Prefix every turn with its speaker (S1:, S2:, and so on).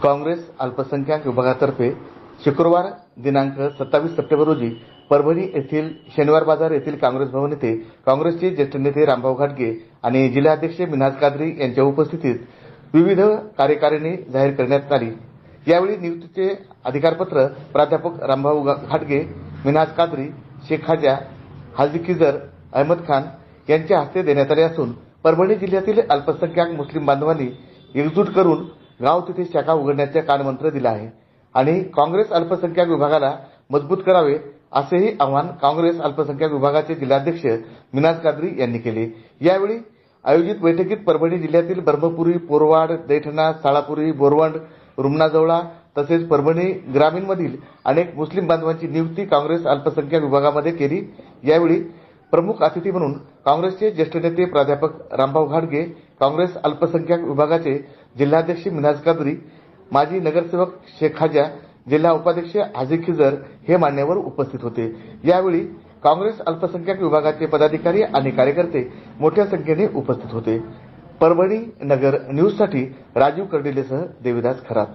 S1: काँग्रेस अल्पसंख्याक विभागातर्फे शुक्रवार दिनांक 27 सप्टेंबर रोजी परभणी येथील शनिवार बाजार येथील काँग्रेस भवन येथे काँग्रेसचे ज्येष्ठ नेते रामभाऊ घाटगे आणि जिल्हाध्यक्ष मिन्हाज कादरी यांच्या उपस्थितीत विविध कार्यकारिणी जाहीर करण्यात आली। यावेळी नियुक्तीचे अधिकारपत्र प्राध्यापक रामभाऊ घाटगे, मिन्हाज कादरी, शेख खाजा, हाजी खिजर अहमद खान यांच्या हस्ते देण्यात आले असून परभणी जिल्ह्यातील अल्पसंख्याक मुस्लिम बांधवांनी एकजूट करून गाव तिथे शाखा उघडण्याचे कानमंत्र दिला आहे आणि काँग्रेस अल्पसंख्याक विभागाला मजबूत करावे असेही आवाहन काँग्रेस अल्पसंख्याक विभागाचे जिल्हाध्यक्ष मिन्हाज कादरी यांनी केले। यावेळी आयोजित बैठकीत परभणी जिल्ह्यातील ब्रह्मपुरी, पोरवाड, दैठणा, साळापुरी, बोरवंड, रुमनाजवळा तसेच परभणी ग्रामीणमधील अनेक मुस्लिम बांधवांची नियुक्ती काँग्रेस अल्पसंख्याक विभागामध्ये केली। यावेळी प्रमुख अतिथी म्हणून काँग्रेसचे ज्येष्ठ नेते प्राध्यापक रामभाऊ घाटगे, काँग्रेस अल्पसंख्याक विभागाचे जिल्हाध्यक्ष मिन्हाज कादरी, माजी नगरसेवक शेख खाजा, जिल्हा उपाध्यक्ष हाजी खिजर हे मान्यवर उपस्थित होते। यावेळी काँग्रेस अल्पसंख्याक विभागाचे पदाधिकारी आणि कार्यकर्ते मोठ्या संख्येने उपस्थित होते। परभणी नगर न्यूजसाठी राजीव कर्डिलेसह देविदास खरात।